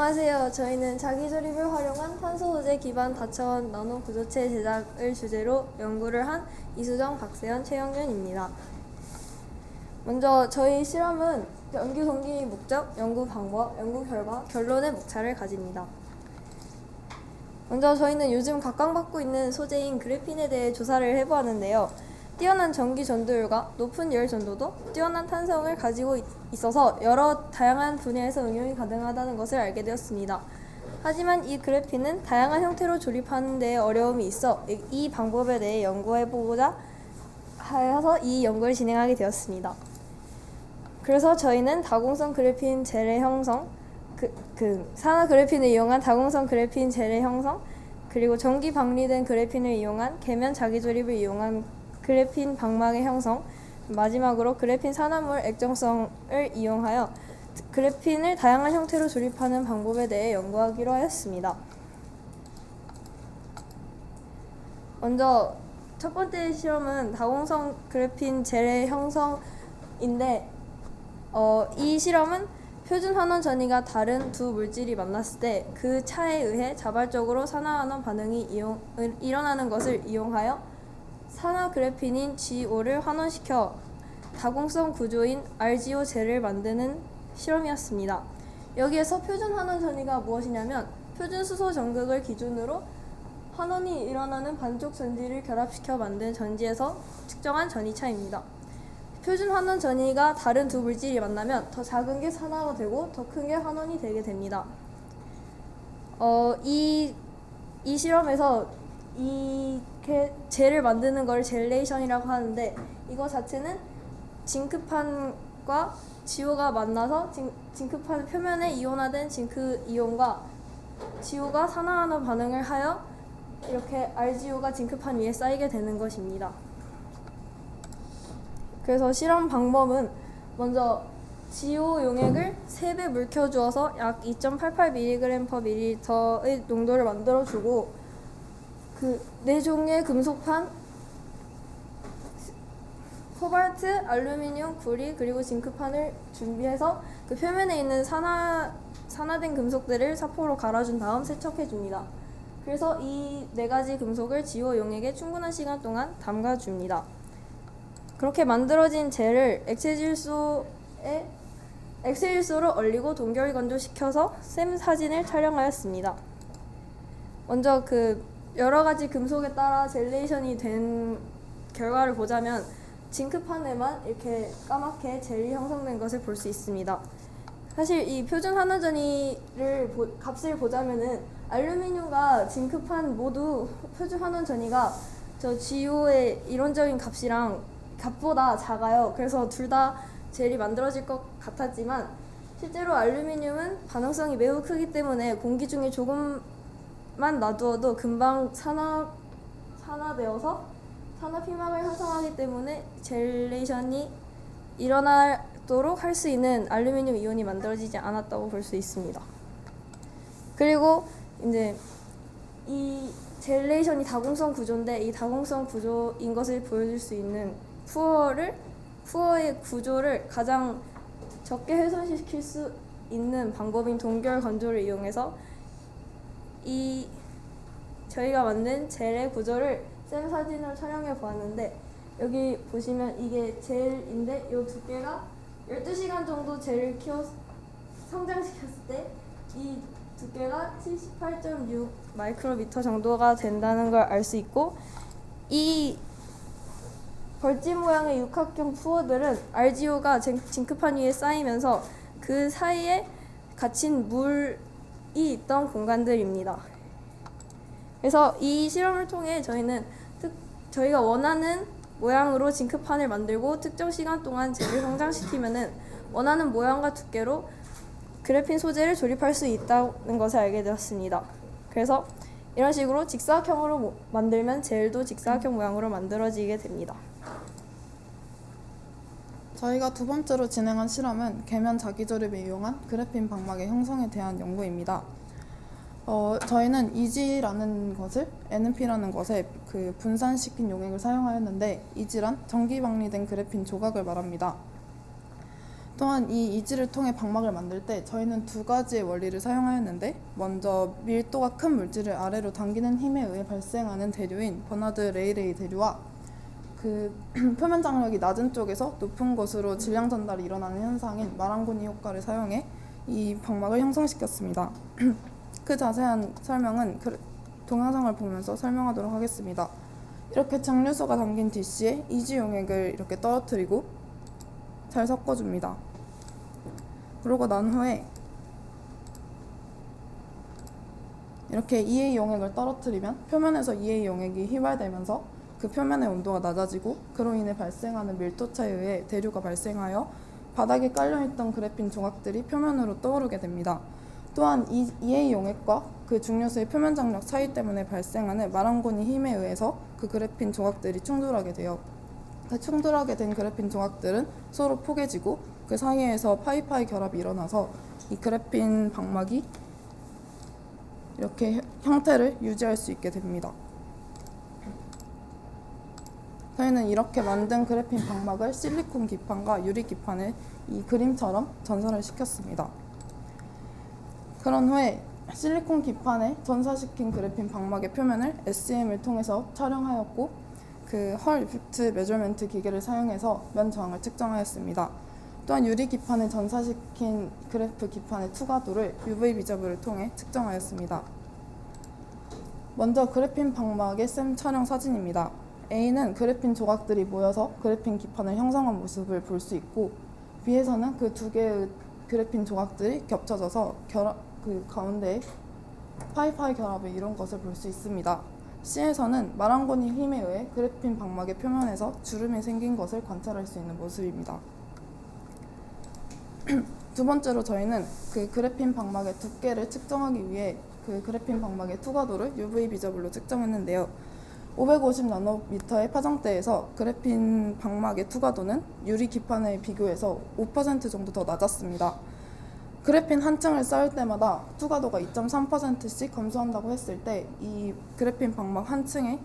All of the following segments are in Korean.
안녕하세요. 저희는 자기조립을 활용한 탄소 소재 기반 다차원 나노 구조체 제작을 주제로 연구를 한 이수정, 박세현, 최영윤입니다. 먼저 저희 실험은 연구 동기, 목적, 연구 방법, 연구 결과, 결론의 목차를 가집니다. 먼저 저희는 요즘 각광받고 있는 소재인 그래핀에 대해 조사를 해보았는데요. 뛰어난 전기 전도율과 높은 열 전도도, 뛰어난 탄성을 가지고 있어서 여러 다양한 분야에서 응용이 가능하다는 것을 알게 되었습니다. 하지만 이 그래핀은 다양한 형태로 조립하는 데 어려움이 있어 이 방법에 대해 연구해보고자 하여서 이 연구를 진행하게 되었습니다. 그래서 저희는 다공성 그래핀 젤의 형성, 산화 그래핀을 이용한 다공성 그래핀 젤의 형성, 그리고 전기 방리된 그래핀을 이용한 계면 자기조립을 이용한 그래핀 방막의 형성, 마지막으로 그래핀 산화물 액정성을 이용하여 그래핀을 다양한 형태로 조립하는 방법에 대해 연구하기로 하였습니다. 먼저 첫 번째 실험은 다공성 그래핀 젤의 형성인데 이 실험은 표준 환원 전이가 다른 두 물질이 만났을 때 그 차에 의해 자발적으로 산화환원 반응이 일어나는 것을 이용하여 산화 그래핀인 GO를 환원시켜 다공성 구조인 RGO 젤을 만드는 실험이었습니다. 여기에서 표준 환원 전이가 무엇이냐면 표준 수소 전극을 기준으로 환원이 일어나는 반쪽 전지를 결합시켜 만든 전지에서 측정한 전이차입니다. 표준 환원 전이가 다른 두 물질이 만나면 더 작은 게 산화가 되고 더 큰 게 환원이 되게 됩니다. 이 실험에서 이렇게 젤을 만드는 걸 젤레이션이라고 하는데 이거 자체는 징크판과 지오가 만나서 징크판 표면에 이온화된 징크 이온과 지오가 산화하는 반응을 하여 이렇게 RGO가 징크판 위에 쌓이게 되는 것입니다. 그래서 실험 방법은 먼저 GO 용액을 3배 물켜 주어서 약 2.88mg/ml의 농도를 만들어 주고 그 4종의 금속판, 코발트, 알루미늄, 구리, 그리고 징크판을 준비해서 그 표면에 있는 산화된 금속들을 사포로 갈아준 다음 세척해 줍니다. 그래서 이 4가지 금속을 GO 용액에 충분한 시간 동안 담가 줍니다. 그렇게 만들어진 젤을 액체질소로 얼리고 동결 건조시켜서 샘 사진을 촬영하였습니다. 먼저 여러 가지 금속에 따라 젤레이션이 된 결과를 보자면 징크판에만 이렇게 까맣게 젤이 형성된 것을 볼 수 있습니다. 사실 이 표준 환원전이를 값을 보자면은 알루미늄과 징크판 모두 표준 환원전이가 저 GO의 이론적인 값보다 작아요. 그래서 둘 다 젤이 만들어질 것 같았지만 실제로 알루미늄은 반응성이 매우 크기 때문에 공기 중에 조금만 놔두어도 금방 산화되어서 산화 피막을 형성하기 때문에 젤레이션이 일어나도록 할 수 있는 알루미늄 이온이 만들어지지 않았다고 볼 수 있습니다. 그리고 이제 이 젤레이션이 다공성 구조인데 이 다공성 구조인 것을 보여줄 수 있는 푸어의 구조를 가장 적게 훼손시킬 수 있는 방법인 동결 건조를 이용해서 저희가 만든 젤의 구조를 샘 사진으로 촬영해 보았는데 여기 보시면 이게 젤인데 이 두께가 12시간 정도 젤을 성장시켰을 때 이 두께가 78.6 마이크로미터 정도가 된다는 걸 알 수 있고 이 벌집 모양의 육각형 푸어들은 RGO가 징크판 위에 쌓이면서 그 사이에 갇힌 물이 있던 공간들입니다. 그래서 이 실험을 통해 저희는 저희가 원하는 모양으로 징크판을 만들고 특정 시간 동안 젤을 성장시키면은 원하는 모양과 두께로 그래핀 소재를 조립할 수 있다는 것을 알게 되었습니다. 그래서 이런 식으로 직사각형으로 만들면 젤도 직사각형 모양으로 만들어지게 됩니다. 저희가 두 번째로 진행한 실험은 계면 자기조립을 이용한 그래핀 방막의 형성에 대한 연구입니다. 저희는 이지라는 것을 NMP라는 것에 분산시킨 용액을 사용하였는데 이지란 전기 방리된 그래핀 조각을 말합니다. 또한 이 이지를 통해 방막을 만들 때 저희는 두 가지의 원리를 사용하였는데, 먼저 밀도가 큰 물질을 아래로 당기는 힘에 의해 발생하는 대류인 버나드 레이레이 대류와 그 표면 장력이 낮은 쪽에서 높은 곳으로 질량 전달이 일어나는 현상인 마랑고니 효과를 사용해 이 방막을 형성시켰습니다. 그 자세한 설명은 동영상을 보면서 설명하도록 하겠습니다. 이렇게 장류수가 담긴 DC에 이지 용액을 이렇게 떨어뜨리고 잘 섞어줍니다. 그러고 난 후에 이렇게 EA 용액을 떨어뜨리면 표면에서 EA 용액이 휘발되면서 그 표면의 온도가 낮아지고, 그로 인해 발생하는 밀도 차에 의해 대류가 발생하여 바닥에 깔려있던 그래핀 조각들이 표면으로 떠오르게 됩니다. 또한 이 EA 용액과 그 중류수의 표면 장력 차이 때문에 발생하는 마랑고니 힘에 의해서 그 그래핀 조각들이 충돌하게 돼요. 충돌하게 된 그래핀 조각들은 서로 포개지고 그 사이에서 파이파이 결합이 일어나서 이 그래핀 방막이 이렇게 형태를 유지할 수 있게 됩니다. 저희는 이렇게 만든 그래핀 방막을 실리콘 기판과 유리 기판에 이 그림처럼 전사를 시켰습니다. 그런 후에 실리콘 기판에 전사시킨 그래핀 방막의 표면을 SEM을 통해서 촬영하였고, 그 헐 이펙트 메저먼트 기계를 사용해서 면 저항을 측정하였습니다. 또한 유리 기판에 전사시킨 그래프 기판의 투과도를 UV 비저블을 통해 측정하였습니다. 먼저 그래핀 방막의 샘 촬영 사진입니다. A는 그래핀 조각들이 모여서 그래핀 기판을 형성한 모습을 볼 수 있고, B에서는 그 두 개의 그래핀 조각들이 겹쳐져서 그 가운데에 파이파이 결합을 이룬 것을 볼 수 있습니다. C에서는 마랑고니 힘에 의해 그래핀 방막의 표면에서 주름이 생긴 것을 관찰할 수 있는 모습입니다. 두 번째로 저희는 그 그래핀 방막의 두께를 측정하기 위해 그 그래핀 방막의 투과도를 UV 비저블로 측정했는데요. 550나노미터의 파장대에서 그래핀 방막의 투과도는 유리 기판에 비교해서 5% 정도 더 낮았습니다. 그래핀 한 층을 쌓을 때마다 투과도가 2.3%씩 감소한다고 했을 때 이 그래핀 방막 한 층은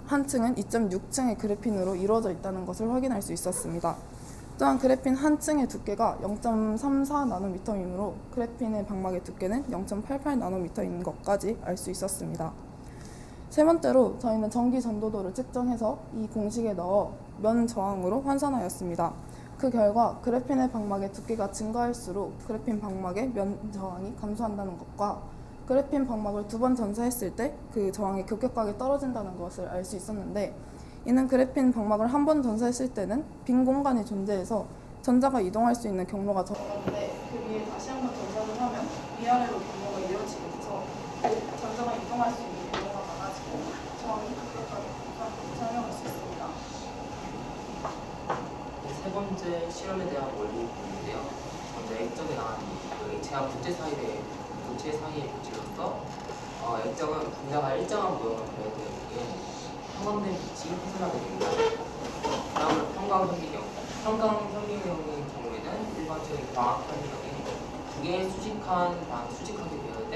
2.6층의 그래핀으로 이루어져 있다는 것을 확인할 수 있었습니다. 또한 그래핀 한 층의 두께가 0.34나노미터이므로 그래핀의 방막의 두께는 0.88나노미터인 것까지 알 수 있었습니다. 세 번째로 저희는 전기 전도도를 측정해서 이 공식에 넣어 면 저항으로 환산하였습니다. 그 결과 그래핀의 방막의 두께가 증가할수록 그래핀 방막의 면 저항이 감소한다는 것과 그래핀 방막을 두 번 전사했을 때 그 저항이 급격하게 떨어진다는 것을 알 수 있었는데, 이는 그래핀 방막을 한 번 전사했을 때는 빈 공간이 존재해서 전자가 이동할 수 있는 경로가 적었는데, 그 위에 다시 한 번 전사를 하면 위아래로 경로가 이어지게 돼서 전자가 이동할 수 있는 경로가 많아지고 저항이 급격하게 사용할 수 있습니다. 세 번째 실험에 대한 원리인데요. 먼저 액정에 나간 그 액체와 부재 사이의 물질로서 액정은 분자가 일정한 모형을 보여야 되기에 형광된 빛이 훼손하게 됩니다. 다음으로 평광현미경. 평광현미경의 경우에는 일반적인 광학현미경이 두 개의 수직하게 되어된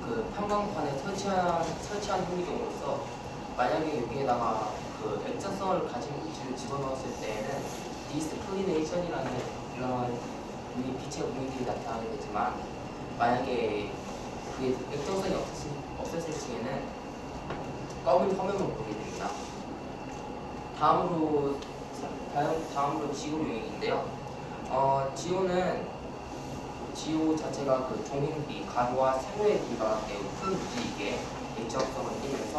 그 평광판에 설치한 현미경으로서, 만약에 여기에다가 그 액정성을 가진 물질을 집어넣었을 때에는 디스클리네이션이라는 이런 빛의 무늬들이 나타나게 되지만, 만약에 그게 액정성이 없었을 층에는 검은 화면을 보게 됩니다. 다음으로 지오 유형인데요. 지오 자체가 그 종횡 비, 가루와 세로의 비가 매우 큰 무지이게 액정성을 띠면서,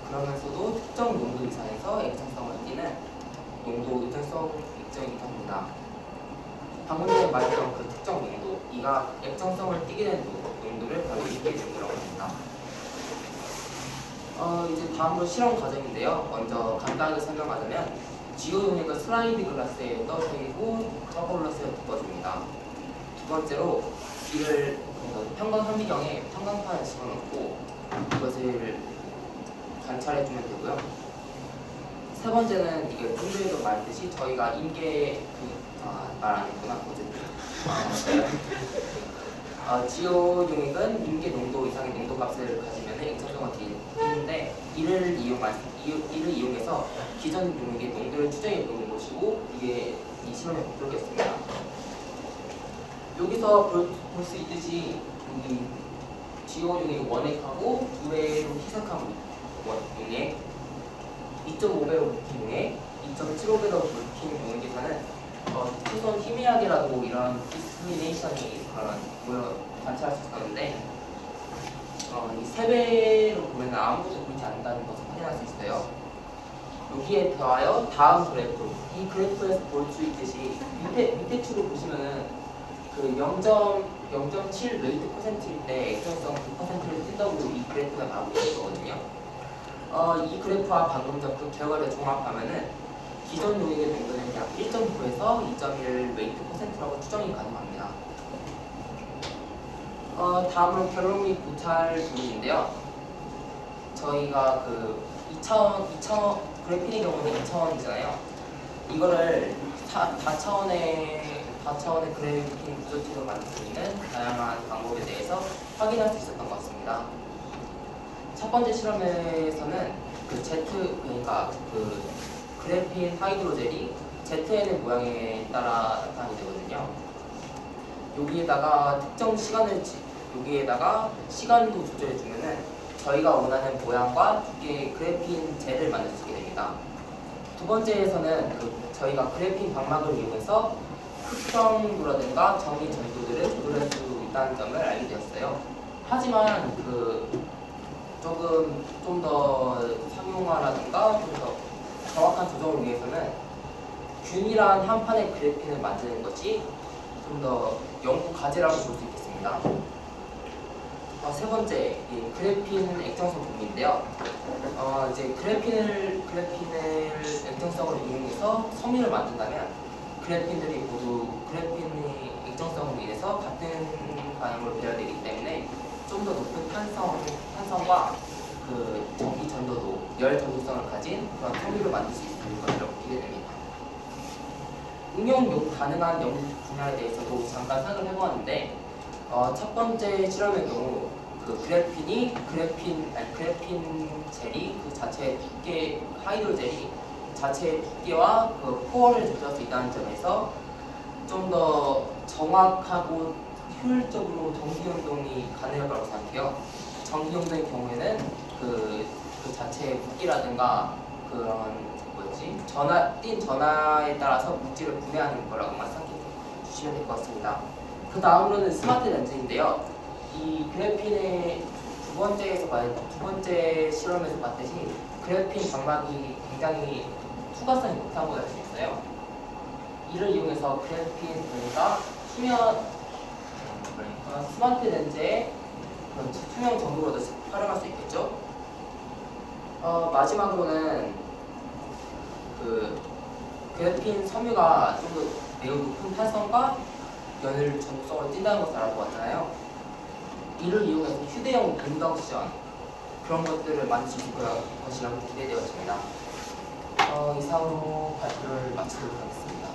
그러면서도 특정 농도 이상에서 액정성을 띠는 농도 일정성 액정이기도 합니다. 방금 전에 말했던 그 특정 농도, 이가 액정성을 띠게 된 농도를 바로 이게 농도라고 합니다. 이제 다음으로 실험 과정인데요. 먼저 간단하게 설명하자면, 지오 용액을 슬라이드 글라스에 떠주고 터보글라스에 덮어줍니다. 두 번째로 이를 평광현미경에 평광판을 집어넣고 이것을 관찰해주면 되고요. 세 번째는 이게 좀 전에도 말했듯이 저희가 말 안 했구나. 지오 용액은 임계 농도 이상의 농도 값을 가지면 액정성을 띠는데, 이를 이용해서 기존 용액의 농도를 추정해 보는 것이고, 이게 이 실험의 목적이었습니다. 여기서 볼 수 있듯이 여기 지오 용액 원액하고 2배로 희석한 용액, 2.5배로 묵힌 용액, 2.75배로 묵힌 용액에서는 투손 희미하게라도 이런 디스크리미네이션이 그런 관찰할 수 있었는데 이 3배로 보면 아무것도 보이지 않는다는 것을 확인할 수 있어요. 여기에 더하여 다음 그래프, 이 그래프에서 볼 수 있듯이 밑에 축을 보시면은 그 0.7 웨이트 퍼센트일 때 액션성 9%를 뛴다고 이 그래프가 나오고 있거든요. 이 그래프와 방금 전 그 결과를 종합하면은 기존 용액의 농도는 약 1.9에서 2.1 웨이트 퍼센트라고 추정이 가능합니다. 다음은 결론 및 고찰 부분인데요. 저희가 그 2차원 그래핀의 경우는 2차원이잖아요. 이거를 4차원의 그래핀 구조체로 만들 수 있는 다양한 방법에 대해서 확인할 수 있었던 것 같습니다. 첫 번째 실험에서는 그 그러니까 그 그래핀 하이드로젤이 ZN의 모양에 따라 나타나게 되거든요. 여기에다가 여기에다가 시간도 조절해 주면은 저희가 원하는 모양과 두께의 그래핀 젤을 만들 수 있게 됩니다. 두 번째에서는 저희가 그래핀 방막을 이용해서 흑점도라든가 정리 전도들을 조절할 수 있다는 점을 알게 되었어요. 하지만 좀 더 상용화라든가 좀 더 정확한 조정을 위해서는 균일한 한 판의 그래핀을 만드는 것이 좀 더 연구 과제라고 볼 수 있겠습니다. 세 번째, 이 그래핀 액정성 부분인데요. 이제 그래핀의 액정성을 이용해서 섬유를 만든다면 그래핀들이 모두 그래핀의 액정성으로 인해서 같은 방향으로 배열되기 때문에 좀 더 높은 탄성과 그 전기 전도도, 열 전도성을 가진 그런 섬유를 만들 수 있을 것이라고 기대됩니다. 응용 가능한 연구 분야에 대해서도 잠깐 생각을 해보았는데 첫 번째 실험의 경우 그 그래핀 젤이 그 자체의 두께, 하이드로젤이 자체의 두께와 그 포어를 조절할 수 있다는 점에서 좀 더 정확하고 효율적으로 전기 운동이 가능할 거라고 생각해요. 전기 운동의 경우에는 그 자체의 무게라든가 그런 띈 전하에 따라서 물질을 분해하는 거라고만 생각해 주시면 될 것 같습니다. 그 다음으로는 스마트 렌즈인데요. 이 그래핀의 두 번째 실험에서 봤듯이 그래핀 방막이 굉장히 투과성이 높다고 알 수 있어요. 이를 이용해서 그러니까 스마트 렌즈의 그런 투명 정도로도 활용할 수 있겠죠. 마지막으로는 그 그래핀 섬유가 좀 더 매우 높은 탄성과 연을 전도성을 띈다는 것을 알아보았잖아요. 이를 이용해서 휴대용 인덕션 그런 것들을 만들 수 있을 것이라고 기대되었습니다. 이상으로 발표를 마치도록 하겠습니다.